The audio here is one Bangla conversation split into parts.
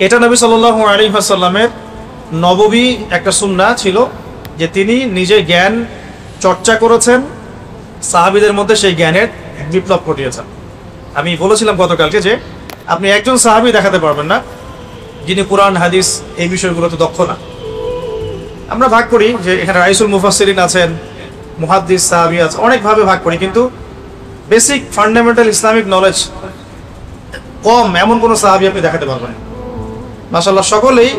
এটা নবী সাল্লাল্লাহু আলাইহি ওয়াসাল্লামের নববী একটা সুন্নাহ ছিল যে তিনি নিজে জ্ঞান চর্চা করেছেন, সাহাবীদের মধ্যে সেই জ্ঞানের বিপ্লব ঘটিয়েছেন। আমি বলেছিলাম গতকালকে যে আপনি একজন সাহাবী দেখাতে পারবেন না যিনি কুরআন হাদিস এই বিষয়গুলোতে দক্ষ না। আমরা ভাগ করি যে এখানে রাইসুল মুফাসসিরিন আছেন, মুহাদ্দিস, সাহাবী আছে, অনেকভাবে ভাগ করি, কিন্তু বেসিক ফান্ডামেন্টাল ইসলামিক নলেজ কম এমন কোনো সাহাবী আপনি দেখাতে পারবেন না। মাশাআল্লাহ সকলেই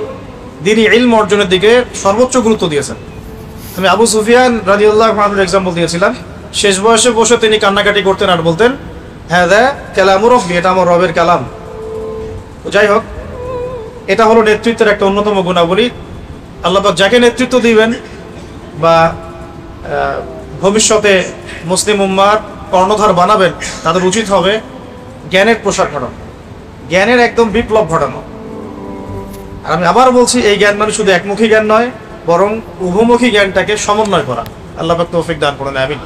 দ্বীনি ইলম অর্জনের দিকে সর্বোচ্চ গুরুত্ব দিয়েছেন। আমি আবু সুফিয়ান রাদিয়াল্লাহু আনহুর এক্সাম্পল দিয়েছিলাম। শেষ বয়সে বসে তিনি কান্নাকাটি করতেন আর বলতেন, হাযা কালামু রাব্বি, এটা আমার রবের কালাম। যাই হোক, এটা হলো নেতৃত্বের একটা অন্যতম গুণাবলী। আল্লাহ পাক যাকে নেতৃত্ব দিবেন বা ভবিষ্যতে মুসলিম উম্মার কর্ণধার বানাবেন, তাদের উচিত হবে জ্ঞানের প্রসার ঘটানো, জ্ঞানের একদম বিপ্লব ঘটানো। আর আমি আবার বলছি, এই জ্ঞান মানে শুধু একমুখী জ্ঞান নয়, বরং উভমুখী জ্ঞানটাকে সমন্বয় করা। আল্লাহ পাক তৌফিক দান করুন, আমিন।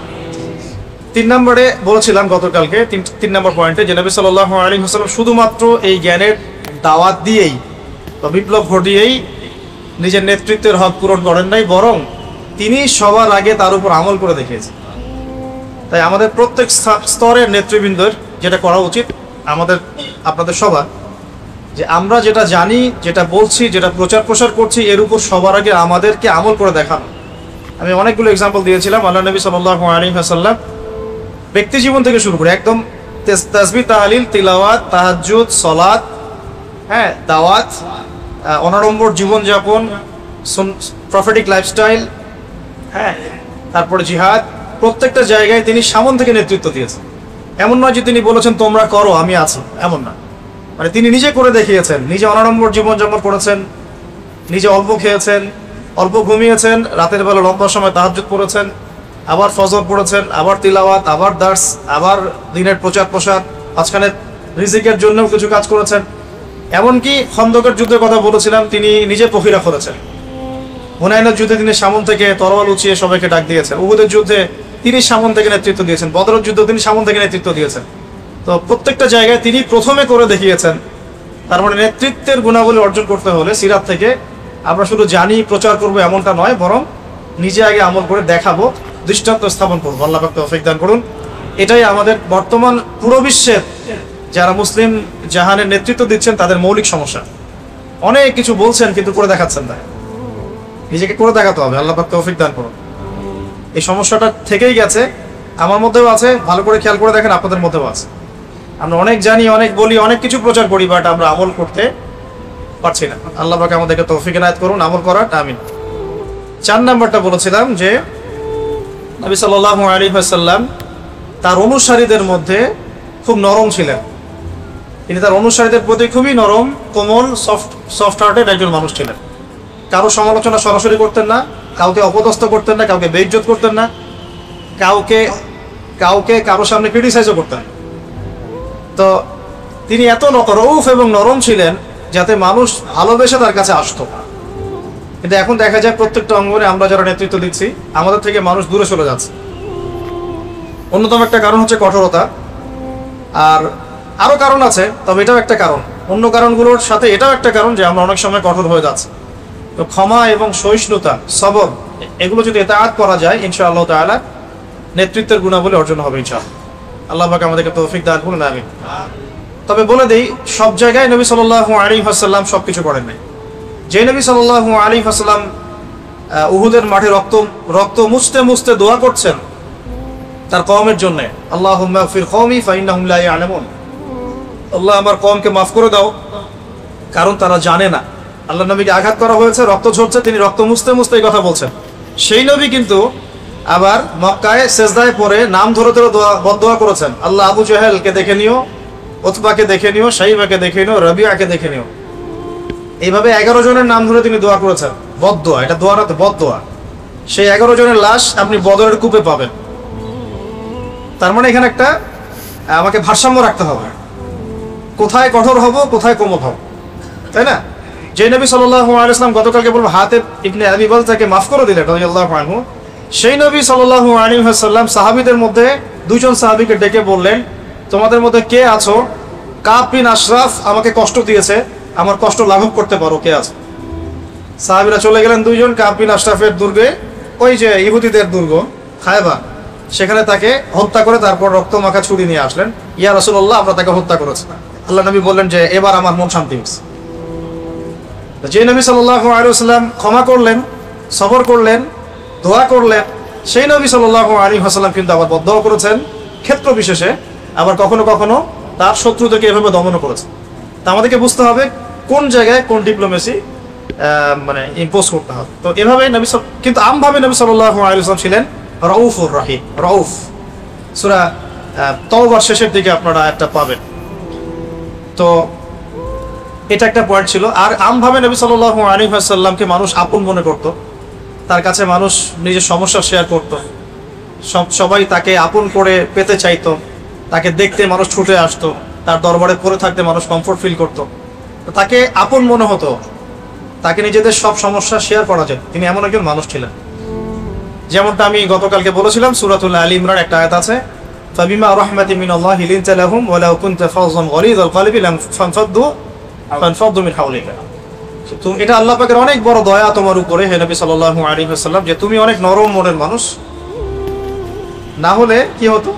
3 নম্বরে বলেছিলাম গতকালকে, 3 নম্বর পয়েন্টে, যে নবী সাল্লাল্লাহু আলাইহি ওয়াসাল্লাম শুধুমাত্র এই জ্ঞানের দাওয়াত দিয়েই বা বিপ্লব ঘটিয়েই নিজের নেতৃত্বের হক পূরণ করেন নাই, বরং তিনি সবার আগে তার উপর আমল করে দেখিয়েছেন। তাই আমাদের প্রত্যেক স্তরের নেতৃবৃন্দের যেটা করা উচিত, আমাদের আপনাদের সবার, যে আমরা যেটা জানি, যেটা বলছি, যেটা প্রচার প্রসার করছি, এর উপর সবার আগে আমাদেরকে আমল করে দেখানো। আমি অনেকগুলো এক্সাম্পল দিয়েছিলাম। আল্লাহ নবী সাল্লাল্লাহু আলাইহি ওয়াসাল্লাম ব্যক্তি জীবন থেকে শুরু করে একদম তাসবিহ, তাহলিল, তিলাওয়াত, তাহাজ্জুদ, সালাত, দাওয়াত, অনাড়ম্বর জীবনযাপন, প্রফেটিক লাইফস্টাইল, তারপরে জিহাদ, প্রত্যেকটা জায়গায় তিনি সামন থেকে নেতৃত্ব দিয়েছেন। এমন নয় যে তিনি বলেছেন তোমরা করো আমি আছি, এমন না। মানে তিনি নিজে করে দেখিয়েছেন, নিজে অনাড়ম্বর জীবনযাপন করেছেন, নিজে অল্প খেয়েছেন, অল্প ঘুমিয়েছেন, রাতের বেলা লম্বা সময় তাহাজ্জুদ পড়েছেন, আবার ফজর পড়েছেন, আবার তিলাওয়াত, আবার দার্স, আবার দিনের প্রচার প্রসার, মাঝখানে রিজিকের জন্যও কিছু কাজ করেছেন। এমনকি খন্দকের যুদ্ধের কথা বলেছিলাম, তিনি নিজে পখিরা করেছেন। হুনাইনের যুদ্ধে তিনি সামন থেকে তরোয়াল উঁচিয়ে সবাইকে ডাক দিয়েছেন। উহুদের যুদ্ধে তিনি সামন থেকে নেতৃত্ব দিয়েছেন। বদরের যুদ্ধে তিনি সামন থেকে নেতৃত্ব দিয়েছেন। তো প্রত্যেকটা জায়গায় তিনি প্রথমে করে দেখিয়েছেন। তার মানে নেতৃত্বের গুণাবলী অর্জন করতে হলে সিরাত থেকে আমরা শুধু জানি, প্রচার করবো এমনটা নয়, বরং নিজে আগে আমল করে দেখাবো, দৃষ্টান্ত স্থাপন করবো। আল্লাহ পাক তৌফিক দান করুন। এটাই আমাদের বর্তমান পুরো বিশ্বের যারা মুসলিম জাহানের নেতৃত্ব দিচ্ছেন তাদের মৌলিক সমস্যা। অনেক কিছু বলছেন কিন্তু করে দেখাচ্ছেন না, নিজেকে করে দেখাতে হবে। আল্লাহ পাক তৌফিক দান করুন। এই সমস্যাটা থেকেই গেছে, আমার মধ্যেও আছে, ভালো করে খেয়াল করে দেখেন, আপনাদের মধ্যেও আছে। আমরা অনেক জানি, অনেক বলি, অনেক কিছু প্রচার করি, বাট আমরা আমল করতে পারছি না। আল্লাহ পাক আমাদেরকে তৌফিক এনায়েত করুন আমল করার, আমিন। 4 নাম্বারটা বলেছিলাম যে নবী সাল্লাল্লাহু আলাইহি ওয়াসাল্লাম তার অনুসারীদের মধ্যে খুব নরম ছিলেন। তিনি তার অনুসারীদের প্রতি খুবই নরম, কোমল, সফট হার্টেড একজন মানুষ ছিলেন। কারো সমালোচনা সরাসরি করতেন না, কাউকে অপদস্থ করতেন না, কাউকে বেইজ্জত করতেন না, কাউকে কারো সামনে ক্রিটিসাইজও করতেন। তো তিনি এত রউফ এবং নরম ছিলেন যাতে মানুষ ভালোবেসে তার কাছে আসতো। কিন্তু এখন দেখা যায় প্রত্যেকটা অঙ্গনে আমরা যারা নেতৃত্ব দিচ্ছি, আমাদের থেকে মানুষ দূরে চলে যাচ্ছে। অন্যতম একটা কারণ হচ্ছে কঠোরতা, আর আরো কারণ আছে, তবে এটাও একটা কারণ। অন্য কারণগুলোর সাথে এটাও একটা কারণ যে আমরা অনেক সময় কঠোর হয়ে যাচ্ছি। তো ক্ষমা এবং সহিষ্ণুতা, সবর, এগুলো যদি ইতাআত করা যায়, ইনশাআল্লাহ তাআলা নেতৃত্বের গুণাবলী অর্জন হবে ইনশাআল্লাহ। আল্লাহ পাক আমাদেরকে তৌফিক দান করুন, আমিন। তবে বলে দেই, সব জায়গায় নবী সাল্লাল্লাহু আলাইহি ওয়াসাল্লাম সবকিছু করেন নাই। যে নবী সাল্লাল্লাহু আলাইহি ওয়াসাল্লাম উহুদের মাঠে রক্ত মুছতে মুছতে দোয়া করছেন তার কওমের জন্য, আল্লাহুম্মা ইগফির কওমি ফাইন্নাহুম লা ইয়ালামুন, আল্লাহ আমার কওমকে মাফ করে দাও কারণ তারা জানে না। আল্লাহ নবীকে আঘাত করা হয়েছে, রক্ত ঝরছে, তিনি রক্ত মুছতে মুছতে এই কথা বলছেন। সেই নবী কিন্তু আবার মক্কায় সেজদায় পড়ে নাম ধরে ধরে বদদোয়া করেছেন, আল্লাহ আবু জাহেলকে দেখে নিও, উতবাকে দেখে নিও, শাইবাকে দেখে নিও, রবিয়াকে দেখে নিও। এইভাবে 11 জনের নাম ধরে তিনি দোয়া করেছেন, বদদোয়া। এটা দোয়া না, তো বদদোয়া। সেই 11 জনের লাশ আপনি বদরের কূপে পাবেন। তার মানে এখানে একটা আমাকে ভারসাম্য রাখতে হবে, কোথায় কঠোর হব, কোথায় কোমল হব, তাই না? যে নবী সাল্লাল্লাহু আলাইহি ওয়াসাল্লাম গতকালকে বলবো হাতেব ইবনে আবি বালতাকে মাফ করে দিলেন রাদিয়াল্লাহু আনহু, সেই নবী সাল্লাল্লাহু আলাইহি ওয়াসাল্লাম সাহাবীদের মধ্যে 2 জন সাহাবীকে ডেকে বললেন, তোমাদের মধ্যে কে আছো, কাব বিন আশরাফ আমাকে কষ্ট দিয়েছে, আমার কষ্ট লাঘব করতে পারো, কে আছে? সাহাবীরা চলে গেলেন দুইজন কাব বিন আশরাফের দুর্গে, ওই যে ইহুদিদের দুর্গ খায়বার, সেখানে তাকে হত্যা করে তারপর রক্ত মাখা ছুরি নিয়ে আসলেন। ইয়া রাসূলুল্লাহ, আমরা তাকে হত্যা করেছি। আল্লাহ নবী বললেন যে এবার আমার মন শান্তি হয়েছে। যে নবী সাল্লাল্লাহু আলাইহি ওয়াসাল্লাম ক্ষমা করলেন, সবর করলেন, দোয়া করলেন, সেই নবী সাল্লাল্লাহু আলাইহি ওয়াসাল্লাম কিন্তু আবার বদদোয়া করেছেন ক্ষেত্র বিশেষে, আবার কখনো কখনো তার শত্রুদেরকে এভাবে দমন করেছেন। তা আমাদেরকে বুঝতে হবে কোন জায়গায় কোন ডিপ্লোমেসি মানে ইম্পোজ করতে হবে। তো এভাবে নবী কিন্তু আমভাবে নবী সাল্লাল্লাহু আলাইহি ওয়াসাল্লাম ছিলেন রউফুর রহিম। রউফ সূরা তাওবার শেষের দিকে আপনারা একটা পাবেন। তো এটা একটা পয়েন্ট ছিল। আর আমভাবে নবী সাল্লাল্লাহু আলাইহি ওয়াসাল্লামকে মানুষ আপন মনে করত, তার কাছে মানুষ নিজের সমস্যা শেয়ার করত, সবাই তাকে আপন করে পেতে চাইতো, তাকে দেখতে মানুষ ছুটে আসতো, তার দরবারে পড়ে থাকতে মানুষ কমফোর্ট ফিল করতো, তাকে আপন মনে হতো, তাকে নিজেদের সব সমস্যা শেয়ার করা যায়। তিনি এমন একজন মানুষ ছিলেন। যেমনটা আমি গতকালকে বলেছিলাম, সূরাতুল আলী ইমরান একটা আয়াত আছে, ফাবিমা রাহমাতিন মিনাল্লাহি লিনতা লাহুম ওয়া লাউ কুনতা ফাযযান গলিযাল কলবি লাম ফানফাদ্দু মিন হাওলিকা। তো এটা আল্লাহ পাকের অনেক বড় দয়া তোমার উপরে হে নবী সাল্লাল্লাহু আলাইহি ওয়াসাল্লাম, যে তুমি অনেক নরম মনের মানুষ, না হলে কি হতো,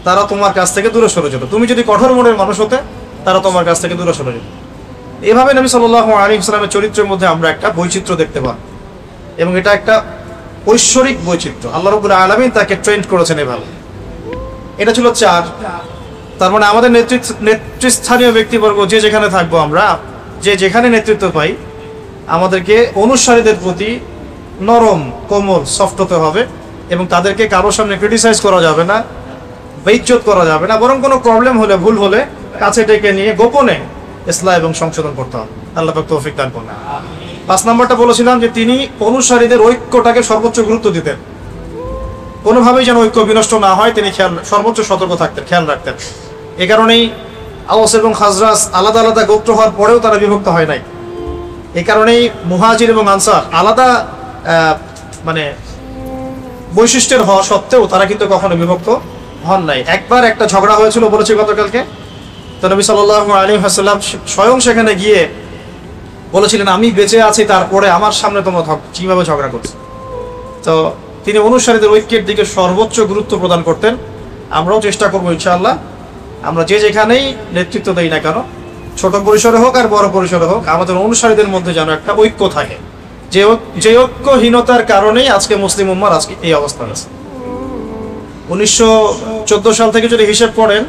তারা তোমার কাছ থেকে দূরে সরে যেত। তুমি যদি কঠোর মনের মানুষ হতে, তারা তোমার কাছ থেকে দূরে সরে যেত। এভাবে নবী সাল্লাল্লাহু আলাইহি ওয়াসাল্লামের চরিত্রের মধ্যে আমরা একটা বৈচিত্র্য দেখতে পাই, এবং এটা একটা ঐশ্বরিক বৈচিত্র্য। আল্লাহ রাব্বুল আলামিন তাকে ট্রেন্ড করেছেন এভাবে। এটা ছিল 4। তার মানে আমাদের নেতৃস্থানীয় ব্যক্তিবর্গ যে যেখানে থাকবো, আমরা যে যেখানে নেতৃত্ব পাই, আমাদেরকে অনুসারীদের প্রতি নরম, কোমল, সফট হতে হবে, এবং তাদেরকে কারোর সামনে ক্রিটিসাইজ করা যাবে না, বেইজ্জত করা যাবে না, বরং কোনো প্রবলেম হলে, ভুল হলে কাছে ডেকে নিয়ে গোপনে ইসলাহ এবং সংশোধন করতে হবে। আল্লাহ পাক তৌফিক দান করুন। 5 নম্বরটা বলেছিলাম যে তিনি অনুসারীদের ঐক্যটাকে সর্বোচ্চ গুরুত্ব দিতেন, কোনোভাবেই যেন ঐক্য বিনষ্ট না হয় তিনি সর্বোচ্চ সতর্ক থাকতেন, খেয়াল রাখতেন। এ কারণেই আওস এবং খাজরাজ আলাদা আলাদা গোত্র হওয়ার পরেও তারা বিভক্ত হয় নাই। এই কারণেই মুহাজির এবং আনসার আলাদা মানে বৈশিষ্ট্যের হওয়া সত্ত্বেও তারা কিন্তু কখনো বিভক্ত হন নাই। একবার একটা ঝগড়া হয়েছিল বলেছি গতকালকে, তো নবী সাল্লাল্লাহু আলাইহি ওয়াসাল্লাম স্বয়ং সেখানে গিয়ে বলেছিলেন, আমি বেঁচে আছি তারপরে আমার সামনে তোমরা কিভাবে ঝগড়া করছো। তো তিনি অনুসারীদের ঐক্যের দিকে সর্বোচ্চ গুরুত্ব প্রদান করতেন। আমরাও চেষ্টা করবো ইনশাআল্লাহ, আমরা যে যেখানেই নেতৃত্ব দেই না কেন, ছোট পরিসরে হোক আর বড় পরিসরে হোক, আমাদের অনুসারীদের মধ্যে যেন একটা ঐক্য থাকে। যে ঐক্যহীনতার কারণেই আজকে মুসলিম উম্মার আজকে এই অবস্থা আছে। 1914 সাল থেকে যদি হিসেব করেন,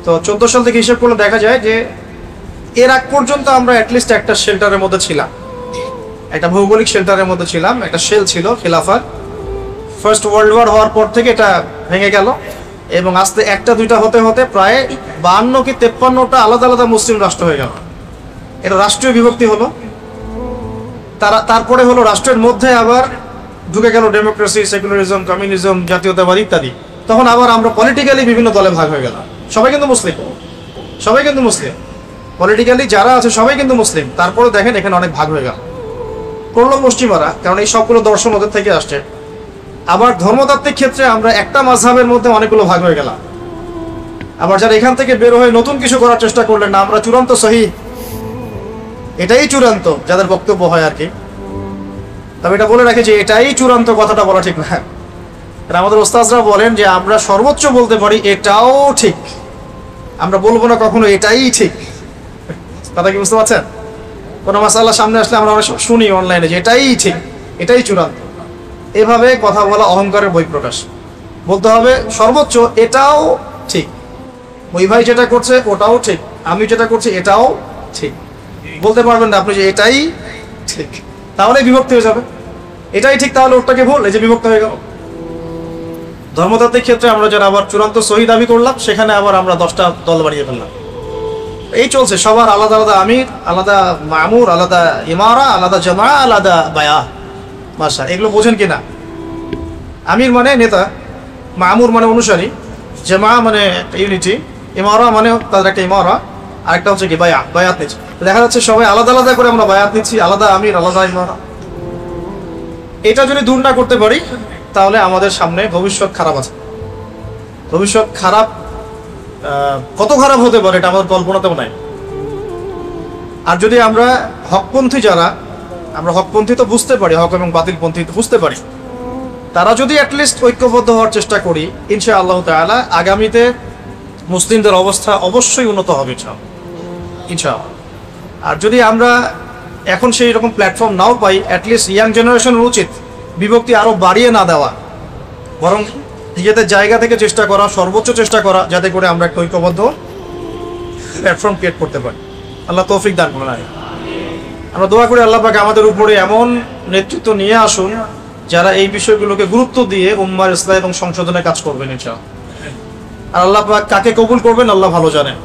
তো 14 সাল থেকে হিসেব করলে দেখা যায় যে এর আগ পর্যন্ত আমরা অ্যাটলিস্ট একটা শেল্টারের মধ্যে ছিলাম, একটা ভৌগোলিক শেল্টারের মধ্যে ছিলাম, একটা শেল ছিল খিলাফার। ফার্স্ট ওয়ার্ল্ড ওয়ার হওয়ার পর থেকে এটা ভেঙে গেল, এবং আস্তে একটা দুইটা হতে হতে প্রায় 52 কি 53টা আলাদা আলাদা মুসলিম রাষ্ট্র হয়ে গেল। এটা রাষ্ট্রীয় বিভক্তি হলো, তারপরে হলো রাষ্ট্রের মধ্যে আবার ঢুকে গেল ডেমোক্রেসি, সেকুলারিজম, কমিউনিজম, জাতীয়তাবাদ ইত্যাদি। তখন আবার আমরা পলিটিক্যালি বিভিন্ন দলে ভাগ হয়ে গেলাম। সবাই কিন্তু মুসলিম, সবাই কিন্তু মুসলিম, পলিটিক্যালি যারা আছে সবাই কিন্তু মুসলিম, তারপরে দেখেন এখানে অনেক ভাগ হয়ে গেল। করলো পশ্চিমারা, কারণ এই সবগুলো দর্শন ওদের থেকে আসছে। আবার ধর্মতাত্ত্বিক ক্ষেত্রে আমরা একটা মাযহাবের মধ্যে অনেকগুলো ভাগ হয়ে গেলাম। আবার যারা এখান থেকে বের হয়ে নতুন কিছু করার চেষ্টা করলেন না, আমরা চূড়ান্ত সহিহ, এটাই চূড়ান্ত যাদের বক্তব্য হয় আর কি। তবে এটা বলে রাখি যে এটাই চূড়ান্ত কথাটা বলা ঠিক না। আমাদের ওস্তাদরা বলেন যে আমরা সর্বোচ্চ বলতে পারি এটাও ঠিক, আমরা বলবো না কখনো এটাই ঠিক। কথা কি বুঝতে পারছেন? কোনো মাসালা সামনে আসলে আমরা অনেক শুনি অনলাইনে যে এটাই ঠিক, এটাই চূড়ান্ত। এভাবে কথা বলা অহংকারের বহিঃপ্রকাশ। বলতে হবে সর্বোচ্চ এটাও ঠিক, ওই ভাই যেটা করছে ওটাও ঠিক, আমি যেটা করছি এটাও ঠিক। বলতে পারবেন না আপনি যে এটাই ঠিক, তাহলে বিভক্তি হয়ে যাবে। এটাই ঠিক তাহলে ওটাকে ভুল, এই যে বিভক্ত হয়ে গেল। ধর্মতাত্ত্বিক ক্ষেত্রে আমরা যারা আবার চূড়ান্ত সহি দাবি করলাম, সেখানে আবার আমরা 10টা দল বানিয়ে ফেললাম। এই চলছে, সবার আলাদা আলাদা আমির, আলাদা মামুর, আলাদা ইমারা, আলাদা জামা, আলাদা বায়া। মাশা, এগুলো বোঝেন কিনা? আমির মানে নেতা, মামুর মানে অনুসারী, জামা মানে একটা ইউনিটি, ইমারা মানে তাদের একটা ইমারা, আরেকটা হচ্ছে কি বায়াত নিচ্ছি। দেখা যাচ্ছে সবাই আলাদা আলাদা করে আমরা বায়াত নিচ্ছি, আলাদা আমির, আলাদা ইমারা। এটা যদি দূর না করতে পারি তাহলে আমাদের সামনে ভবিষ্যৎ খারাপ আছে। ভবিষ্যৎ খারাপ, কত খারাপ হতে পারে এটা আমাদের কল্পনাতেও নাই। আর যদি আমরা হকপন্থী যারা, আমরা হকপন্থী তো বুঝতে পারি, হক এবং বাতিলপন্থী তো বুঝতে পারি, তারা যদি অ্যাটলিস্ট ঐক্যবদ্ধ হওয়ার চেষ্টা করি, ইনশাআল্লাহ তাআলা আগামীতে মুসলিমদের অবস্থা অবশ্যই উন্নত হবে ইনশাআল্লাহ। আর যদি আমরা এখন সেই রকম প্ল্যাটফর্ম নাও পাই, অ্যাটলিস্ট ইয়াং জেনারেশনের উচিত বিভক্তি আরও বাড়িয়ে না দেওয়া, বরং নিজেদের জায়গা থেকে চেষ্টা করা, সর্বোচ্চ চেষ্টা করা, যাতে করে আমরা একটা ঐক্যবদ্ধ প্ল্যাটফর্ম ক্রিয়েট করতে পারি। আল্লাহ তৌফিক দান করুন। আমরা দোয়া করি আল্লাহ পাক আমাদের উপরে এমন নেতৃত্ব নিয়ে আসুন যারা এই বিষয়গুলোকে গুরুত্ব দিয়ে উম্মার ইসলাহ এবং সংশোধনে কাজ করবেন ইনশাআল্লাহ। আর আল্লাহ পাক কাকে কবুল করবেন আল্লাহ ভালো জানেন।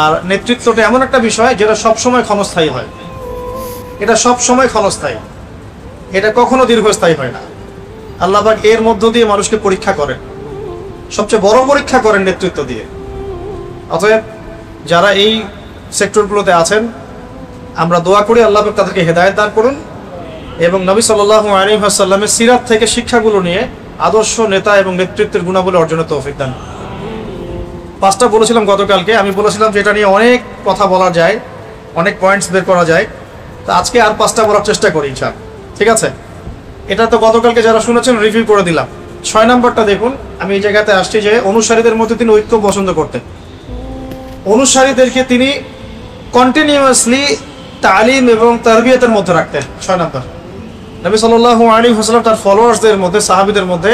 আর নেতৃত্বটা এমন একটা বিষয় যেটা সবসময় ক্ষণস্থায়ী হয়, এটা সবসময় ক্ষণস্থায়ী, এটা কখনো দীর্ঘস্থায়ী হয় না। আল্লাহ পাক এর মধ্য দিয়ে মানুষকে পরীক্ষা করেন, সবচেয়ে বড় পরীক্ষা করেন নেতৃত্ব দিয়ে। অতএব যারা এই সেক্টরগুলোতে আছেন, আমরা দোয়া করি আল্লাহ পাক তাদেরকে হেদায়েত দান করুন এবং নবী সাল্লাল্লাহু আলাইহি ওয়াসাল্লামের সিরাত থেকে শিক্ষাগুলো নিয়ে আদর্শ নেতা এবং নেতৃত্বের গুণাবলী অর্জনের তৌফিক দান। 5টা বলেছিলাম গতকালকে, আমি বলেছিলাম যে এটা নিয়ে অনেক কথা বলা যায়, অনেক পয়েন্টস বের করা যায়, তো আজকে আর 5টা বলার চেষ্টা করি ইনশাআল্লাহ, ঠিক আছে? এটা তো গতকালকে যারা শুনেছেন রিভিউ করে দিলাম। 6 নম্বরটা দেখুন, আমি এই জায়গাতে আসছি যে অনুসারীদের মধ্যে তিনি ঐক্য পছন্দ করতেন। অনুসারীদেরকে তিনি কন্টিনিউয়াসলি তালিম এবং তারবিয়াতের মধ্যে রাখতেন। 6 নম্বর, নবী সাল্লাল্লাহু আলাইহি ওয়াসাল্লাম তার ফলোয়ার্সদের মধ্যে, সাহাবীদের মধ্যে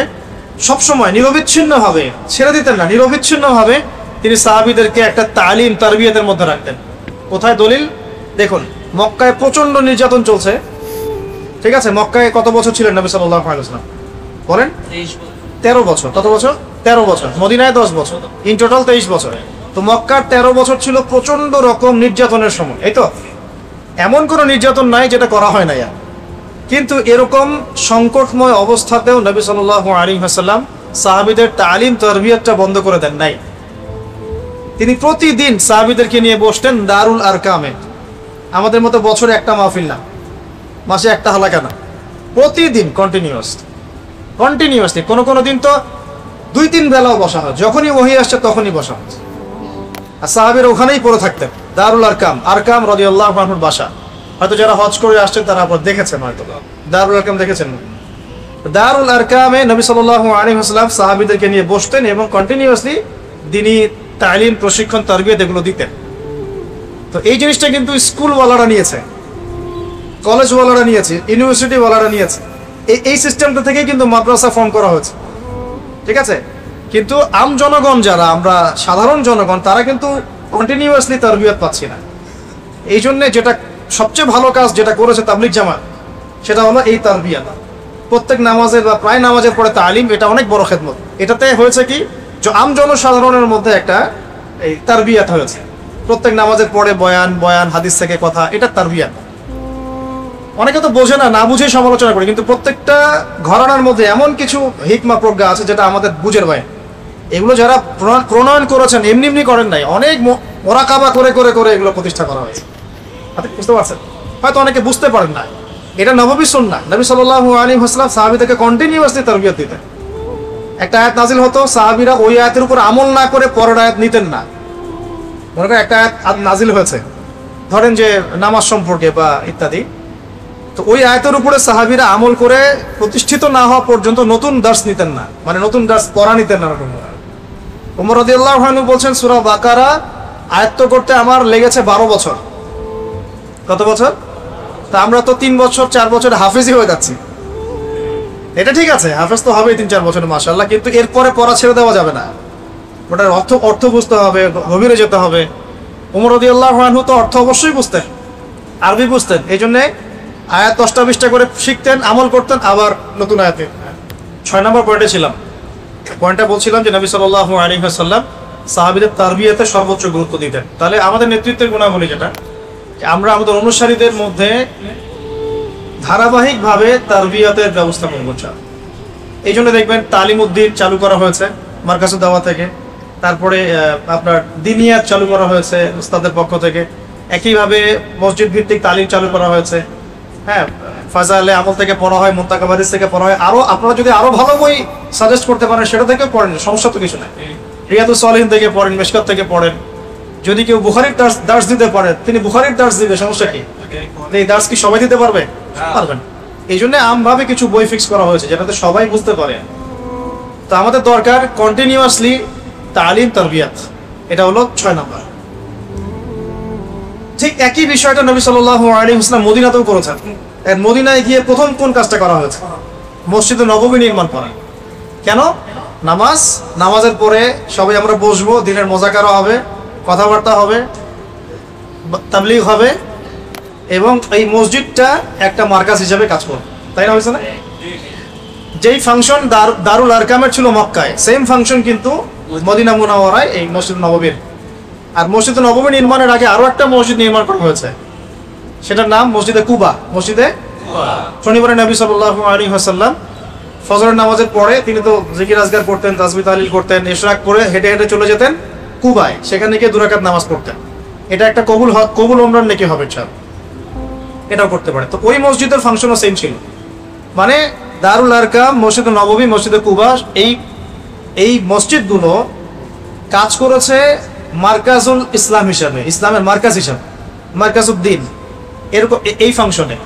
সবসময় নিরবিচ্ছিন্নভাবে, ছেড়ে দিতেন না, নিরবিচ্ছিন্নভাবে তিনি সাহাবীদেরকে একটা তালিম তারবিয়াতের মধ্যে রাখতেন। কোথায় দলিল দেখুন, মক্কায় প্রচন্ড নির্যাতন চলছে, ঠিক আছে? মক্কায় কত বছর ছিলেন নবী সাল্লাল্লাহু আলাইহি ওয়াসাল্লাম বলেন? 13 বছর। কত বছর? 13 বছর। মদিনায় 10 বছর, ইন টোটাল 23 বছর। তো মক্কার 13 বছর ছিল প্রচন্ড রকম নির্যাতনের সময়, এই তো? এমন কোনো নির্যাতন নাই যেটা করা হয় না। কিন্তু এরকম সংকটময় অবস্থাতেও নবী সাল্লাল্লাহু আলাইহি ওয়াসাল্লাম সাহাবীদের তালিম তারবিয়াতটা বন্ধ করে দেন নাই। তিনি প্রতিদিন সাহাবীদেরকে নিয়ে বসতেন দারুল আরকামে। আমাদের মতো বছরে একটা মাহফিল না, মাসে একটা হালাকা না, প্রতিদিন কন্টিনিউয়াসলি। কোনো দিন তো 2-3 বেলাও বসা হয়, যখনই ওহী আসছে তখনই বসা হয়। আর সাহাবীরা ওখানেই পড়ে থাকতেন, দারুল আরকাম রাদিয়াল্লাহু আনহুর বাসা। হয়তো যারা হজ করে আসছেন তারা আবার দেখেছেন, হয়তো দারুল আরকাম দেখেছেন। দারুল আরকামে নবী সাল্লাল্লাহু আলাইহি ওয়াসাল্লাম সাহাবীদেরকে নিয়ে বসতেন এবং কন্টিনিউয়াসলি দিনী তালিম, প্রশিক্ষণ, তারবিয়ত এগুলো দিতেন। তো এই জিনিসটা কিন্তু স্কুলওয়ালারা নিয়েছে, কলেজওয়ালারা নিয়েছে, ইউনিভার্সিটিওয়ালারা নিয়েছে। এই সিস্টেমটা থেকেই কিন্তু মাদ্রাসা ফর্ম করা হয়েছে, ঠিক আছে? কিন্তু আম জনগণ যারা, আমরা সাধারণ জনগণ, তারা কিন্তু কন্টিনিউয়াসলি তারবিয়ত পাচ্ছি না। এই জন্যে যেটা সবচেয়ে ভালো কাজ যেটা করেছে তাবলিগ জামাত, সেটা হলো এই তারবিয়াত। প্রত্যেক নামাজের বা প্রায় নামাজের পরে তালিম, এটা অনেক বড় খেদমত। এটাতে হয়েছে কি, যে আম জনসাধারণের মধ্যে একটা এই তারবিয়াত হয়েছে। প্রত্যেক নামাজের পরে বয়ান হাদিস থেকে কথা, এটা তারবিয়াত। অনেকে তো বোঝে না, না বুঝে সমালোচনা করে, কিন্তু প্রত্যেকটা ঘরানার মধ্যে এমন কিছু হিকমা প্রজ্ঞা আছে যেটা আমাদের বুঝের বাইরে। এগুলো যারা প্রণয়ন করেছেন এমনি করেন নাই, অনেক মোরাকাবা করে এগুলো প্রতিষ্ঠা করা হয়েছে। বুঝতে পারছেন? হয়তো অনেকে বুঝতে পারেন না, এটা নববী সুন্নাহ। নবী সাল্লাল্লাহু আলাইহি ওয়াসাল্লাম সাহাবীদেরকে কন্টিনিউয়াসলি তারবিয়ত দিতেন। একটা আয়াত নাজিল হতো, সাহাবীরা ওই আয়াতের উপর আমল না করে পরের আয়াত নিতেন না। মনে করেন একটা আয়াত নাজিল হয়েছে, ধরেন যে নামাজ সম্পর্কে বা ইত্যাদি, তো ওই আয়াতের উপরে সাহাবীরা আমল করে প্রতিষ্ঠিত না হওয়া পর্যন্ত নতুন দার্স নিতেন না, মানে নতুন দার্স পড়া নিতেন না। ওমর রাদিয়াল্লাহু আনহু বলছেন, সূরা বাকারা আয়াত্ত করতে আমার লেগেছে 12 বছর। কত বছর? তা আমরা তো 3 বছর 4 বছর হাফেজই হয়ে যাচ্ছি। এটা ঠিক আছে, হাফেজ তো হবেই 3-4 বছর, মাশাআল্লাহ, কিন্তু এরপরে পড়া ছেড়ে দেওয়া যাবে না। ওটার অর্থ বুঝতে হবে, গভীরে যেতে হবে। ওমর রাদিয়াল্লাহু আনহু তো অর্থ অবশ্যই বুঝতেন, আরবি বুঝতেন, এই জন্যে আয়াত 10টা-20টা করে শিখতেন, আমল করতেন, আবার নতুন আয়াতে। 6 নম্বর পয়েন্টে ছিলাম। পয়েন্টটা বলছিলাম যে নবী সাল্লাল্লাহু আলাইহি ওয়াসাল্লাম সাহাবীদের তারবিয়াতে সর্বোচ্চ গুরুত্ব দিতেন। তাহলে আমাদের নেতৃত্বের গুণাবলী যেটা, আমরা আমাদের অনুসারীদের মধ্যে ধারাবাহিকভাবে তারবিয়াতের ব্যবস্থা করব। এই জন্য দেখবেন তালিম উদ্দিন চালু করা হয়েছে মারকাজুদ দাওয়া থেকে, তারপরে আপনার দিনিয়াত চালু করা হয়েছে উস্তাদের পক্ষ থেকে, একইভাবে মসজিদ ভিত্তিক তালিম চালু করা হয়েছে। হ্যাঁ, ফাজাইলে আমল থেকে পড়া হয়, মুনতাকাব হাদিস থেকে পড়া হয়। আরো আপনারা যদি আরো ভালো বই সাজেস্ট করতে পারেন সেটা থেকে পড়েন, সমস্যা তো কিছু নাই। রিয়াদুস সালিহিন থেকে পড়েন, মিশকাত থেকে পড়েন, যদি কেউ বুখারীর দার্স দিতে পারে তিনি বুখারীর দার্স দিবে, সমস্যা কি? এই দার্স কি সবাই দিতে পারবে? পারবেন। এই জন্য আমভাবে কিছু বই ফিক্স করা হয়েছে যেটাতে সবাই বুঝতে পারে। তো আমাদের দরকার কন্টিনিউয়াসলি তালিম তারবিয়াত, এটা হলো 6 নম্বর। ঠিক একই বিষয়টা নবী সাল্লাল্লাহু আলাইহি ওয়াসাল্লাম মদিনাতেও করেছেন। মদিনায় গিয়ে প্রথম কোন কাজটা করা হয়েছে? মসজিদে নববী নির্মাণ করা। কেন? নামাজের পরে সবাই আমরা বসবো, দিনের মোজাকারা হবে, কথাবার্তা হবে, তাবলীগ হবে, এবং এই মসজিদটা একটা মার্কাজ হিসেবে কাজ করবে, তাই না? হয়েছে না? যেই ফাংশন দারুল আরকামের ছিল মক্কায়, সেম ফাংশন কিন্তু মদিনা মুনাওয়ারায় এই মসজিদ নববীর। আর মসজিদ নববী নির্মাণের আগে আরো একটা মসজিদ নির্মাণ করা হয়েছে, সেটার নাম মসজিদে কুবা। শনিবারে নবী সাল্লাল্লাহু আলাইহি ওয়াসাল্লাম ফজরের নামাজের পরে তিনি তো জিকির আজকার করতেন, তাসবিহ তাহলিল করতেন, ইশরাক করে হেঁটে হেঁটে চলে যেতেন কুবায়, সেখানে গিয়ে 2 রাকাত নামাজ পড়তেন। এটা একটা কবুল উমরার নেকি হবে, এটাও করতে পারে। তো ওই মসজিদের ফাংশনও সেম ছিল, মানে দারুল আরকাম, মসজিদে নববী, মসজিদে কুবা, এই মসজিদগুলো কাজ করেছে মার্কাজুল ইসলাম হিসাবে, ইসলামের মার্কাজ হিসাবে, মার্কাজউদ্দিন, এরকম এই ফাংশনে।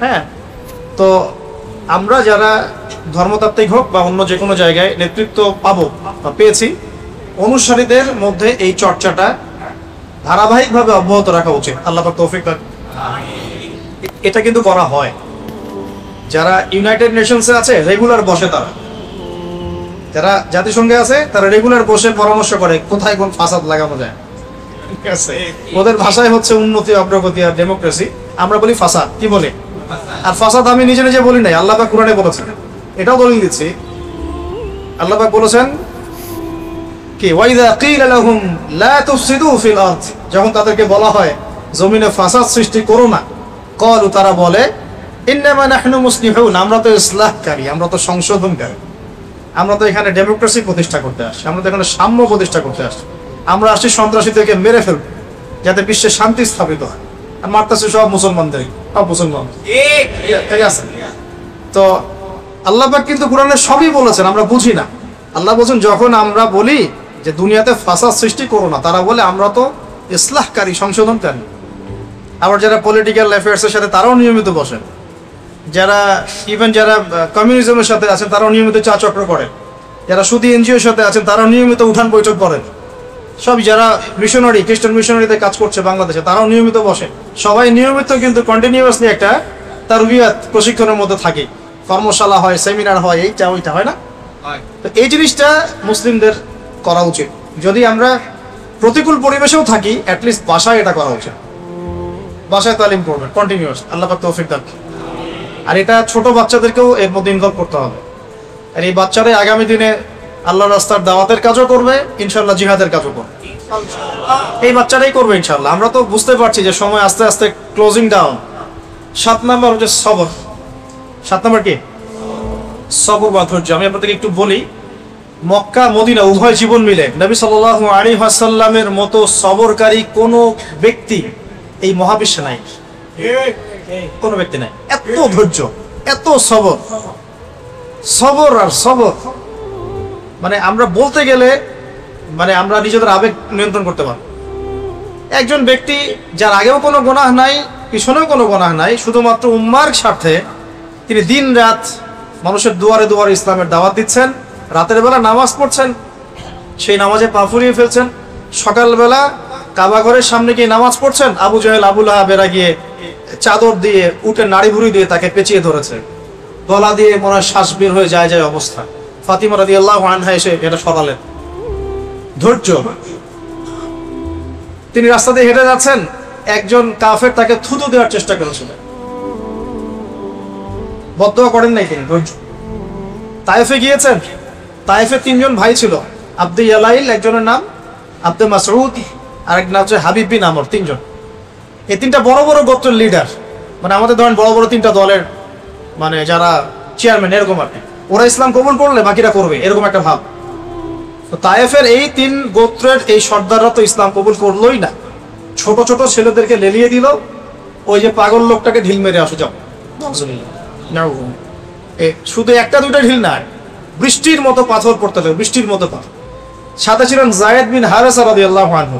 হ্যাঁ, তো আমরা যারা ধর্মতাত্ত্বিক হোক বা অন্য যে কোনো জায়গায় নেতৃত্ব পাবো বা পেয়েছি, অনুসারীদের মধ্যে এই চর্চাটা ধারাবাহিকভাবে অব্যাহত রাখা উচিত। আল্লাহ পাক তৌফিক দান। এটা কিন্তু করা হয়। যারা ইউনাইটেড নেশনসে আছে রেগুলার বসে, যারা জাতিসংঘে আছে তারা রেগুলার বসে পরামর্শ করে কোথায় কোন ফাসাদ লাগানো যায়। ঠিক আছে, ওদের ভাষায় হচ্ছে উন্নতি, অগ্রগতি আর ডেমোক্রেসি, আমরা বলি ফাসাদ। কি বলে? আর ফাসাদ আমি নিজে নিজে বলি নাই, আল্লাহ পাক কুরআনে বলেছেন, এটাও দলিল দিচ্ছি। আল্লাহ পাক বলেছেন কি, ওয়াইযা কিলা লাহুম লা তুফসিদু ফিল আরদ, যখন তাদেরকে বলা হয় জমিনে ফাসাদ সৃষ্টি করো না, ক্বালু, তারা বলে, ইন্নামা নাহনু মুসলিহুন, আমরা তো ইসলাহকারী, আমরা তো সংশোধনকারী, আমরা তো এখানে ডেমোক্রেসি প্রতিষ্ঠা করতে আসছি, আমরা তো এখানে সাম্য প্রতিষ্ঠা করতে আসছি, আমরা আসছি সন্ত্রাসীদেরকে মেরে ফেলবো যাতে বিশ্বে শান্তি স্থাপিত হয়। আর মারতেছে সব মুসলমানদের, সব মুসলমান। ঠিক আছে, তো আল্লাহ পাক কিন্তু কুরআনে সবই বলেছেন, আমরা বুঝি না। আল্লাহ বলছেন যখন আমরা বলি যে দুনিয়াতে ফাসাদ সৃষ্টি করো না, তারা বলে আমরা তো ইসলাহকারী, সংশোধনকারী। আবার যারা পলিটিক্যাল অ্যাফেয়ার্সের সাথে তারাও নিয়মিত বসেন, যারা যারা কমিউনিজমের সাথে আছেন তারাও নিয়মিত চা চক্র করেন, যারা সুদী এনজিওর সাথে আছেন তারাও নিয়মিত উঠান বৈঠক করেন, সব যারা মিশনারি, খ্রিস্টান মিশনারিতে কাজ করছে বাংলাদেশে তারাও নিয়মিত বসে। সবাই নিয়মিত কিন্তু কন্টিনিউয়াসলি একটা তারবিয়াত প্রশিক্ষণের মধ্যে থাকে, কর্মশালা হয়, সেমিনার হয়, এইটা ওইটা হয় না। তো এই জিনিসটা মুসলিমদের করা উচিত। যদি আমরা প্রতিকূল পরিবেশেও থাকি, অ্যাটলিস্ট বাসায় এটা করা উচিত, বাসায় তালিম করবেন কন্টিনিউয়াস। আল্লাহ পাক তৌফিক দান। আর এটা ছোট বাচ্চাদেরকেও এর মধ্যে ইনভলভ করতে হবে। আর এই বাচ্চারাই আগামী দিনে আল্লাহর রাস্তার দাওয়াতের কাজও করবে, ইনশাআল্লাহ জিহাদের কাজও করবে, এই বাচ্চারাই করবে ইনশাআল্লাহ। আমরা তো বুঝতে পারছি যে সময় আস্তে আস্তে ক্লোজিং ডাউন। 7 নম্বর হচ্ছে সবর। 7 নম্বর কি? সবর বা ধৈর্য। আমি আপনাদেরকে একটু বলি, মক্কা মদিনা উভয় জীবন মিলে নবী সাল্লাল্লাহু আলাইহি ওয়াসাল্লামের মতো সবরকারী কোনো ব্যক্তি এই মহাবিশ্বে নাই, কোনো ব্যক্তি নাই। এত ধৈর্য, এত সবর, সবর আর সবর, মানে আমরা বলতে গেলে মানে আমরা নিজেদের আবেগ নিয়ন্ত্রণ করতে পারবো। একজন ব্যক্তি যার আগেও কোনো গুনাহ নাই, পিছনেও কোনো গুনাহ নাই, শুধুমাত্র উম্মার স্বার্থে তিনি দিন রাত মানুষের দুয়ারে দুয়ারে ইসলামের দাওয়াত দিচ্ছেন, রাতের বেলা নামাজ পড়ছেন, সেই নামাজে পা ফুরিয়ে ফেলছেন, সকালবেলা কাবা ঘরের সামনে গিয়ে নামাজ পড়ছেন, আবু জাহেল আবু লাহাবেরা গিয়ে চাদর দিয়ে উঠে নাড়ি ভুড়ি দিয়ে তাকে পেঁচিয়ে ধরেছে, গলা দিয়ে মনে হয় শ্বাস বের হয়ে যায় যায় অবস্থা। ফাতিমা রাদিয়াল্লাহু আনহা এসে এটা সরালেন। ধৈর্য। তিনি রাস্তা দিয়ে হেঁটে যাচ্ছেন, একজন কাফের তাকে থুতু দেওয়ার চেষ্টা করেছিলেন, বদদোয়া করেন নাই তিনি। ধৈর্য। তায়েফে গিয়েছেন, তায়েফে 3 জন ভাই ছিল, আব্দে ইয়ালাইল একজনের নাম, আব্দে মাসউদ আর এক নাম হচ্ছে হাবিব বিন আমর, 3 জন। এই 3টা বড় বড় গোত্রের লিডার, মানে আমাদের ধরেন বড় বড় 3টা দলের মানে যারা চেয়ারম্যান, এরকম আর কি। ওরা ইসলাম কবুল করলে বাকিরা করবে, এরকম একটা ভাব। তো তায়েফের এই 3 গোত্রের এই সর্দাররা তো ইসলাম কবুল করলোই না, ছোট ছোট ছেলেদেরকে লেলিয়ে দিল, ওই যে পাগল লোকটাকে ঢিল মেরে আসো যাও। শুধু 1-2টা ঢিল না, বৃষ্টির মতো পাথর পড়তে লাগলো, বৃষ্টির মতো পাথর। সাথে ছিলেন যায়েদ বিন হারেসা রাদিয়াল্লাহু আনহু,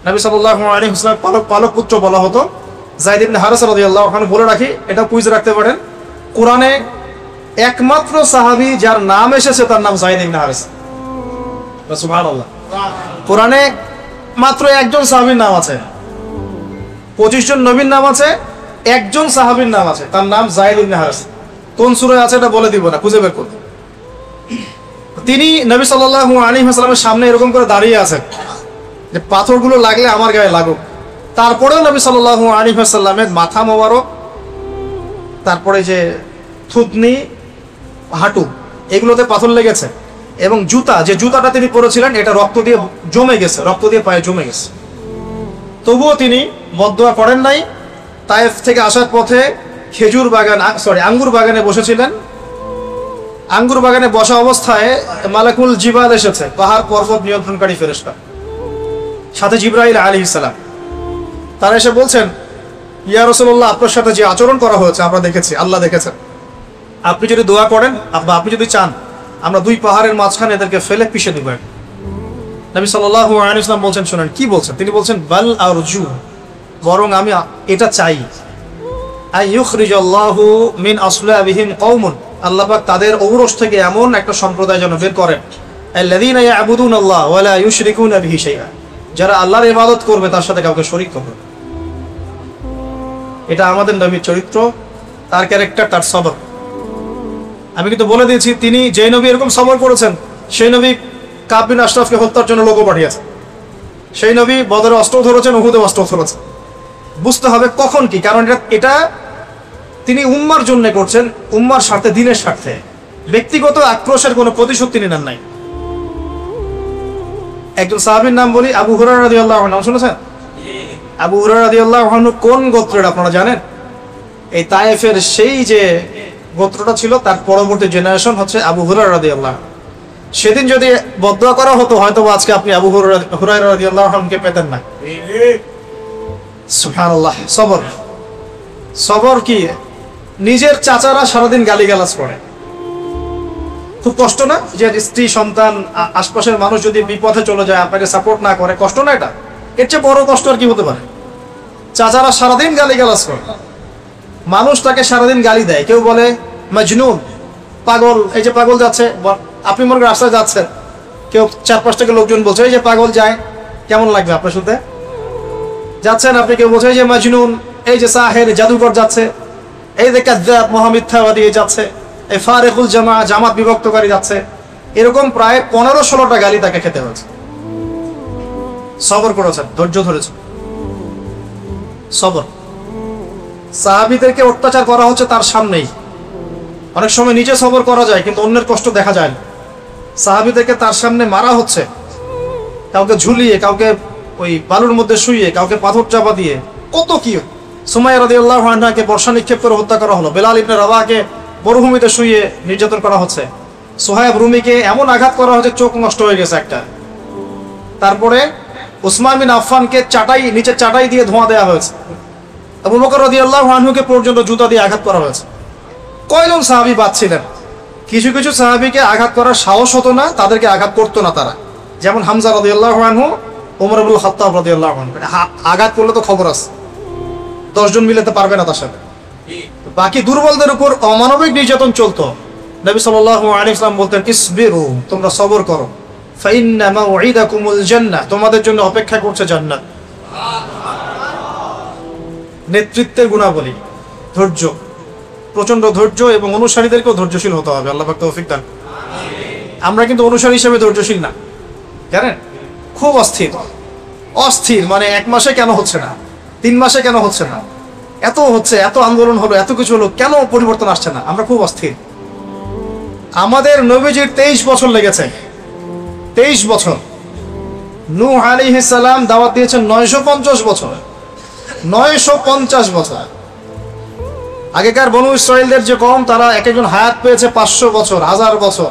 নবী সাল্লাল্লাহু আলাইহি ওয়াসাল্লাম পালক পুত্র বলা হতো যায়েদ ইবনে হারেসা রাদিয়াল্লাহু আনহু। বলে রাখি, এটা কুইজ রাখতে পারেন, কোরআনে একমাত্র সাহাবী যার নাম এসেছে তার নাম যায়েদ ইবনে হারেসা। সুবহানাল্লাহ। কোরআনে মাত্র একজন সাহাবীর নাম আছে, 25 জন নবীর নাম আছে, একজন সাহাবীর নাম আছে, তার নাম যায়েদ ইবনে হারেসা। কোন সূরায় আছে এটা বলে দিব না, খুঁজে বের করুন। তিনি নবী সাল্লাল্লাহু আলাইহি ওয়াসাল্লামের সামনে এরকম করে দাঁড়িয়ে আছেন যে পাথরগুলো লাগলে আমার গায়ে লাগুক। তারপরেও নবী সাল্লাল্লাহু আলাইহি ওয়াসাল্লামের মাথা মোবারক, তারপরে যে থুতনি, হাঁটু, এগুলোতে পাথর লেগেছে এবং যে জুতাটা তিনি পরেছিলেন এটা রক্ত দিয়ে জমে গেছে, রক্ত দিয়ে পায়ে জমে গেছে। তবুও তিনি বদদোয়া করেন নাই। তায়েফ থেকে আসার পথে আঙ্গুর বাগানে বসেছিলেন। আঙ্গুর বাগানে বসা অবস্থায় মালাকুল জিবাল এসেছে, পাহাড় পর্বত নিয়ন্ত্রণকারী ফেরেশতা, সাথে জিবরাইল আলাইহিস সালাম। তারা এসে বলছেন, ইয়া রাসূলুল্লাহ, আপনার সাথে যে আচরণ করা হয়েছে আমরা দেখেছি, আল্লাহ দেখেছেন। আপনি যদি দোয়া করেন বা আপনি যদি চান, আমরা 2 পাহাড়ের মাঝখানে এদেরকে ফেলে পিষে দিব। নবী সাল্লাল্লাহু আলাইহি ওয়াসাল্লাম বলছেন, শুনেন কি বলছেন। তিনি বলছেন, বাল আরজু, বরং আমি এটা চাই, আইয়ুখরিজাল্লাহু মিন আসলাবিহিম কওমুন, আল্লাহ পাক তাদের ঔরস থেকে এমন একটা সম্প্রদায় যেন বের করেন, আল্লাযীনা ইয়াবুদুনাল্লাহ ওয়া লা ইউশরিকুনা বিহি শাইআ, যারা আল্লাহর ইবাদত করবে তার সাথে কাউকে শরীক করবে। এটা আমাদের নবীর চরিত্র, তার ক্যারেক্টার, তার সবর। আমি কিন্তু বলে দিয়েছি, তিনি যে নবী এরকম সবর করেছেন, সেই নবী কাব বিন আশরাফকে হত্যার জন্য লোক পাঠিয়েছেন। সেই নবী বদরে অস্ত্র ধরেছেন, উহুদে অস্ত্র ধরেছেন। বুঝতে হবে কখন কি, কারণ এটা তিনি উম্মার জন্য করছেন, উম্মার স্বার্থে, দিনের স্বার্থে। ব্যক্তিগত আক্রোশের কোনো প্রতিশোধ তিনি নেন নাই। একজন সাহাবীর নাম বলি, আবু হুরায়রা রাদিয়াল্লাহু আনহু, নাম শুনেছেন? আবু হুরায়রা রাদিয়াল্লাহু আনহু কোন গোত্রের আপনারা জানেন? এই তায়েফের সেই যে গোত্রটা ছিল তার পরবর্তী জেনারেশন হচ্ছে আবু হুরায়রা রাদিয়াল্লাহু। সেদিন যদি বদদোয়া করা হতো, হয়তো আজকে আপনি আবু হুরায়রা রাদিয়াল্লাহু আনহুকে পেতেন না। সুবহানাল্লাহ। সবর কি, নিজের চাচারা সারাদিন গালিগালাজ করে, খুব কষ্ট না? যে স্ত্রী, সন্তান, আশপাশের মানুষ যদি বিপথে চলে যায়, আপনাকে সাপোর্ট না করে, কষ্ট না এটা? এর চেয়ে বড় কষ্ট আর কি হতে পারে? চাচারা সারাদিন গালিগালাজ করে, মানুষ তাকে সারাদিন গালি দেয়, কেউ বলে মজনুন, পাগল, এই যে পাগল যাচ্ছে, আপনি মনে করেন রাস্তায় যাচ্ছেন, কেউ 4-5 থেকে লোকজন বলছে এই যে পাগল যায়, কেমন লাগবে আপনার শুনতে? যাচ্ছেন আপনি, কেউ বলছে এই যে মজনুন, এই যে সাহের, জাদুকর যাচ্ছে, এই যে কাযযাব, মহামিথ্যাবাদী যাচ্ছে, এই ফারিকুল জামাত বিভক্তকারী যাচ্ছে। এরকম প্রায় 15-16টা গালি তাকে খেতে হয়েছে। সবর করেছেন, ধৈর্য ধরেছেন, সবর। সাহাবীদেরকে অত্যাচার করা হচ্ছে তার সামনেই। অনেক সময় নিজে সবর করা যায় কিন্তু অন্যের কষ্ট দেখা যায় না। সাহাবীদেরকে তার সামনে মারা হচ্ছে, কাউকে ঝুলিয়ে, কাউকে ওই বালুর মধ্যে শুইয়ে, কাউকে পাথর চাপা দিয়ে, কত কি। সুমাইয়া রাদিয়াল্লাহু আনহাকে বর্ষা নিক্ষেপ করে হত্যা করা হলো। বেলাল ইবনে রাবাহকে মরুভূমিতে শুইয়ে নির্যাতন করা হচ্ছে। সুহাইব রুমিকে এমন আঘাত করা হচ্ছে চোখ নষ্ট হয়ে গেছে একটা। তারপরে উসমান বিন আফফানকে নিচে চাটাই দিয়ে ধোঁয়া দেওয়া হয়েছে। আবু বকর রাদিয়াল্লাহু আনহুকে পর্যন্ত জুতা দিয়ে আঘাত করা হয়েছে। কয়জন সাহাবী বাদ ছিলেন? কিছু কিছু সাহাবীকে আঘাত করার সাহস হতো না, তাদেরকে আঘাত করতো না তারা। যেমন হামজা রাদিয়াল্লাহু আনহু, ওমর ইবনুল খাত্তাব রাদিয়াল্লাহু আনহু। আঘাত করলে তো খবর আছে, 10 জন মিলাতে পারবে না তার সাথে। বাকি দুর্বলদের উপর অমানবিক নির্যাতন চলতো। নবী সাল্লাল্লাহু আলাইহি ওয়াসাল্লাম বলতেন, ইসবিরু, তোমরা সবর করো, ফাইন্না মাউইদাকুমুল জান্নাহ, তোমাদের জন্য অপেক্ষা করছে জান্নাত। নেতৃত্বের গুণাবলী, ধৈর্য, প্রচন্ড ধৈর্য, এবং অনুসারীদেরকেও ধৈর্যশীল হতে হবে। আল্লাহ পাক তৌফিক দান। আমরা কিন্তু অনুসারী হিসেবে ধৈর্যশীল না, জানেন? খুব অস্থির, মানে 1 মাসে কেন হচ্ছে না, 3 মাসে কেন হচ্ছে না, এত হচ্ছে, এত আন্দোলন হলো, এত কিছু হলো, কেন পরিবর্তন আসছে না? আমরা খুব অস্থির। আমাদের নবীজির 23 বছর লেগেছে, 23 বছর। নূহ আলাইহিস সালাম দাওয়াত দিয়েছেন 950 বছর, 950 বছর। আগেকার বনু ইসরাইলদের যে কওম, তারা এক একজন হায়াত পেয়েছে 500 বছর, 1000 বছর,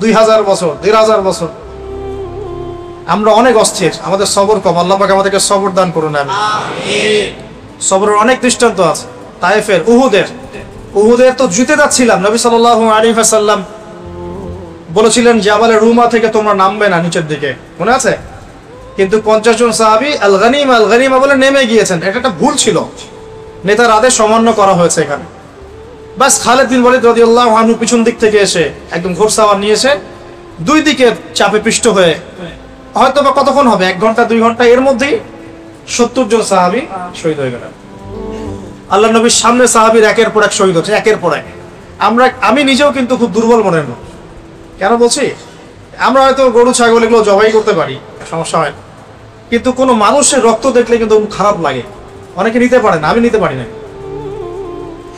2000 বছর, 1500 বছর। আমরা অনেক অস্থির, আমাদের সবর কম। আল্লাহ পাক আমাদেরকে সবর দান করুন, আমিন। সবরের অনেক দৃষ্টান্ত আছে। তায়েফের, উহুদের তো জিতে যাচ্ছিলাম, নবী সাল্লাল্লাহু আলাইহি ওয়াসাল্লাম বলেছিলেন জাবালে রুমা থেকে তোমরা নামবে না নিচের দিকে, মনে আছে? কিন্তু 50 জন সাহাবী আল গনিমা বলে নেমে গিয়েছেন। এটা একটা ভুল ছিল, নেতার আদেশ অমান্য করা হয়েছে এখানে। বাস খালিদ বিন ওয়ালিদ রাদিয়াল্লাহু আনহু পিছন দিক থেকে এসে একদম ঘোড়সাওয়ার নিয়ে এসে দুই দিকে চাপে পিষ্ট হয়ে হয়তো বা কতক্ষণ হবে, 1 ঘন্টা 2 ঘন্টা, এর মধ্যেই 70 জন সাহাবী শহীদ হয়ে গেলেন। আল্লাহ নবীর সামনে সাহাবীর একের পর এক শহীদ হচ্ছে, একের পর এক। আমি নিজেও কিন্তু খুব দুর্বল মনের লোক। কেন বলছি, আমরা হয়তো গরু ছাগল এগুলো জবাই করতে পারি, সমস্যা হয়, কিন্তু কোনো মানুষের রক্ত দেখলে কিন্তু খারাপ লাগে। অনেকে নিতে পারে না, আমি নিতে পারি না।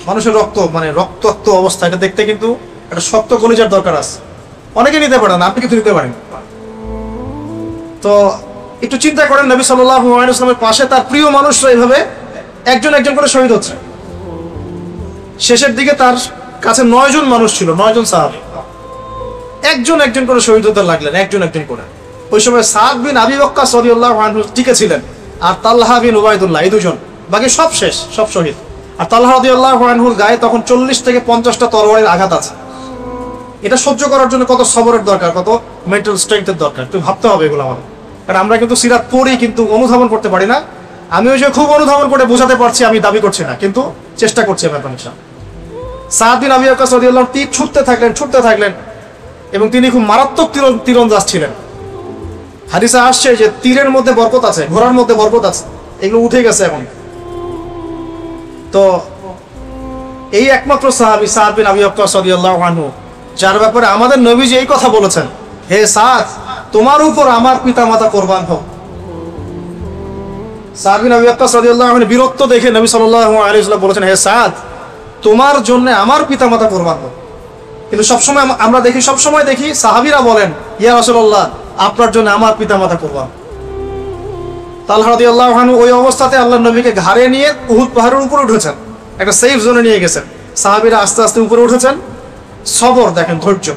মানুষের রক্ত মানে রক্তাক্ত অবস্থা, এটা দেখতে কিন্তু একটা শক্ত কলিজার দরকার আছে। অনেকে নিতে পারে না, আপনি কিন্তু নিতে পারেন। তো একটু চিন্তা করেন, নবী সাল্লাল্লাহু আলাইহি ওয়াসাল্লামের পাশে তার প্রিয় মানুষরা এইভাবে একজন একজন করে শহীদ হচ্ছে। শেষের দিকে তার কাছে 9 জন মানুষ ছিল, 9 জন সাহাবী, একজন একজন করে শহীদ হতে লাগলেন, একজন একজন করে। ওই সময় সাদ বিন আবি ওয়াক্কাস রাদিয়াল্লাহু আনহু টিকে ছিলেন, আর তালহা বিন উবাইদুল্লাহ, এই দুজন, বাকি সব শেষ, সব শহীদ। আর তালহা রাদিয়াল্লাহু আনহুর গায়ে তখন 40 থেকে 50টা তরবারির আঘাত আছে। এটা সহ্য করার জন্য কত সবরের দরকার, কত মেন্টাল স্ট্রেংথের দরকার, তুমি ভাবতে হবে এগুলো আমাদের। কারণ আমরা কিন্তু সিরাত পড়ি কিন্তু অনুধাবন করতে পারি না। আমি ওই যে খুব অনুধাবন করে বোঝাতে পারছি, আমি দাবি করছি না, কিন্তু চেষ্টা করছি ব্যাপার। সাদ বিন আবি ওয়াক্কাস রাদিয়াল্লাহু তীর ছুটতে থাকলেন এবং তিনি খুব মারাত্মক তীরন্দাজ ছিলেন। হাদিসে আসছে যে তীরের মধ্যে বরকত আছে, ঘোড়ার মধ্যে বরকত আছে, এগুলো উঠে গেছে এখন। তো এই একমাত্র সাহাবী সাদ বিন আবি ওয়াক্কাস রাদিয়াল্লাহু আনহু, যার ব্যাপারে আমাদের নবীজি এই কথা বলেছেন, হে সাদ, তোমার উপর আমার পিতামাতা কুরবান হোক। সাদ বিন আবি ওয়াক্কাস রাদিয়াল্লাহু আনহু বীরত্ব দেখে নবী সাল্লাল্লাহু আলাইহি ওয়াসাল্লাম বলেছেন, হে সাদ, তোমার জন্য আমার পিতামাতা কুরবান হোক। কিন্তু সবসময় আমরা দেখি, সবসময় দেখি সাহাবীরা বলেন, ইয়া রাসূলুল্লাহ, আপনার জন্য আমার পিতামাতা কুরবান। তালহা রাদিয়াল্লাহু আনহু ওই অবস্থাতে আল্লাহর নবীকে ঘাড়ে নিয়ে উহুদ পাহাড়ের উপরে উঠেছেন, একটা সেফ জোনে নিয়ে গেছেন। সাহাবীরা আস্তে আস্তে উপরে উঠেছেন। সবর দেখেন, ধৈর্য,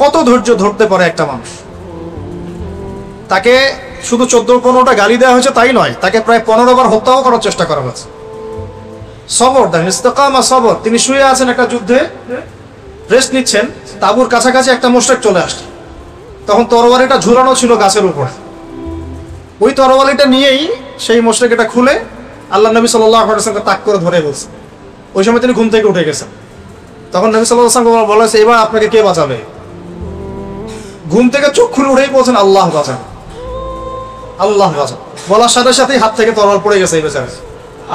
কত ধৈর্য ধরতে পারে একটা মানুষ। তাকে শুধু 14-15টা গালি দেওয়া হয়েছে তাই নয়, তাকে প্রায় 15 বার হত্যাও করার চেষ্টা করা হয়েছে। সবর দেখেন, ইস্তেকামা, সবর। তিনি শুয়ে আছেন একটা যুদ্ধে, রেস্ট নিচ্ছেন, তাঁবুর কাছাকাছি একটা মুশরিক চলে আসছে। তখন তরবারিটা ঝুলানো ছিল গাছের উপর। ওই তরবারিটা নিয়েই সেই মুশরিক এটা খুলে আল্লাহ নবী সাল্লাল্লাহু আলাইহি ওয়াসাল্লামকে তাক করে ধরে বলছে। ওই সময় তিনি ঘুম থেকে উঠে গেছেন। তখন নবী সাল্লাল্লাহু আলাইহি ওয়াসাল্লাম বলেছে, এবার আপনাকে কে বাঁচাবে? ঘুম থেকে চোখ খুলে উঠেই বলছেন, আল্লাহ বাঁচান, আল্লাহ বাঁচান। বলার সাথে সাথেই হাত থেকে তরবারি পড়ে গেছে এই বেচারা।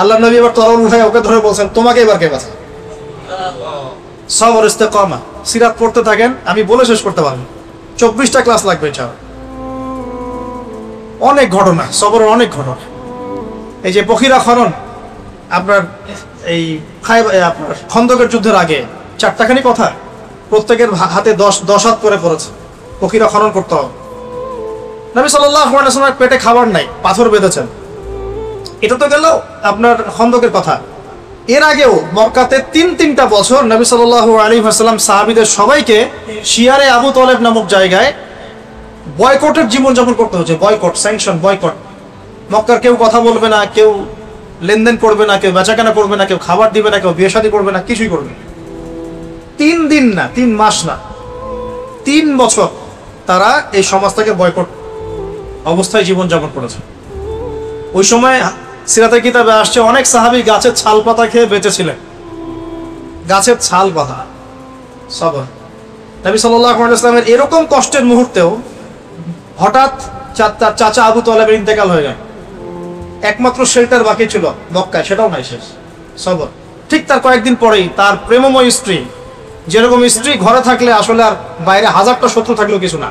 আল্লাহ নবী এবার তরবারি উঠায় ওকে ধরে বলছেন, তোমাকে এবার কে বাঁচাবে? সবর, ইস্তেকামা। সিরাত পড়তে থাকেন, আমি বলে শেষ করতে পারবো, 24টা ক্লাস লাগবে এছাড়া। অনেক ঘটনা, সবরের অনেক ঘটনা। এই যে বখিরা খনন, আপনার এই আপনার খন্দকের যুদ্ধের আগে 4টাখানি কথা, প্রত্যেকের হাতে 10 হাত করে পড়েছে, বখিরা খনন করতে হবে। নবী সাল্লাল্লাহু আলাইহি ওয়াসাল্লামের পেটে খাবার নাই, পাথর বেঁধেছেন। এটা তো গেল আপনার খন্দকের কথা। এর আগেও মক্কাতে 3টা বছর নবী সাল্লাল্লাহু আলাইহি ওয়াসাল্লাম সাহাবীদের সবাইকে শিয়ারে আবু তলেব নামক জায়গায় বয়কটের জীবনযাপন করতে হচ্ছে। Boycott, sanction, boycott. মক্কার কেউ কথা বলবে না, কেউ লেনদেন করবে না, কেউ বেচাকেনা করবে না, কেউ খাবার দিবে না, কেউ বিয়ে শাদী করবে না, কিছুই করবে না। 3 দিন না, 3 মাস না, 3 বছর তারা এই সমাজ থেকে বয়কট অবস্থায় জীবনযাপন করেছে। ওই সময় সিরাতের কিতাবে আসছে অনেক সাহাবী গাছের ছাল পাতা খেয়ে বেঁচেছিলেন। গাছের ছাল পাতা, সবর। নবী সাল্লাল্লাহু আলাইহি ওয়াসাল্লামের এরকম কষ্টের মুহূর্তেও হঠাৎ তার চাচা আবু তলেবের ইন্তেকাল হয়ে গেল। একমাত্র শেল্টার বাকি ছিল মক্কায়, সেটাও নাই, শেষ। সবর। ঠিক তার কয়েকদিন পরেই তার প্রেমময় স্ত্রী, যেরকম স্ত্রী ঘরে থাকলে আসলে আর বাইরে 1000টা শত্রু থাকলেও কিছু না,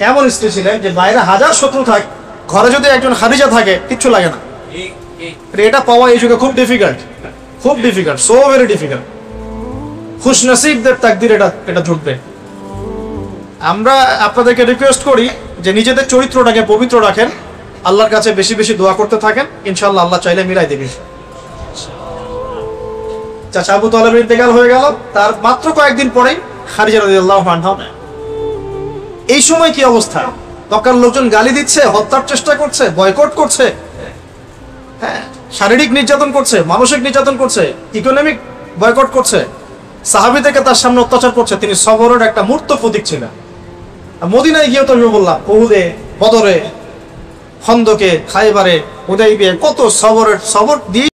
এমন স্ত্রী ছিলেন যে বাইরে 1000 শত্রু থাক, ঘরে যদি একজন খাদিজা থাকে কিচ্ছু লাগে না। এটা পাওয়া এই যুগে খুব ডিফিকাল্ট, খুব ডিফিকাল্ট, সো ভেরি ডিফিকাল্ট। খুশ নসিবদের তাকদির এটা জুটবে। আমরা আপনাদেরকে রিকোয়েস্ট করি যে নিজেদের চরিত্রটাকে পবিত্র রাখেন, আল্লাহর কাছে বেশি বেশি দোয়া করতে থাকেন, ইনশাআল্লাহ আল্লাহ চাইলে মিলাই দেবেন। চাচা আবু তলেবের ইন্তেকাল হয়ে গেল, তার মাত্র কয়েকদিন পরেই খাদিজা রাদিয়াল্লাহু আনহা। এই সময় কি অবস্থা? মক্কার লোকজন গালি দিচ্ছে, হত্যার চেষ্টা করছে, বয়কট করছে, হ্যাঁ, শারীরিক নির্যাতন করছে, মানসিক নির্যাতন করছে, ইকোনমিক বয়কট করছে, সাহাবীদেরকে তার সামনে অত্যাচার করছে। তিনি সবরের একটা মূর্ত প্রতীক ছিলেন। মদিনায় গিয়েও তো আমি বললাম, উহুদে, বদরে খন্দকে, খাইবারে, হুদাইবিয়ায় কত সবর দিয়ে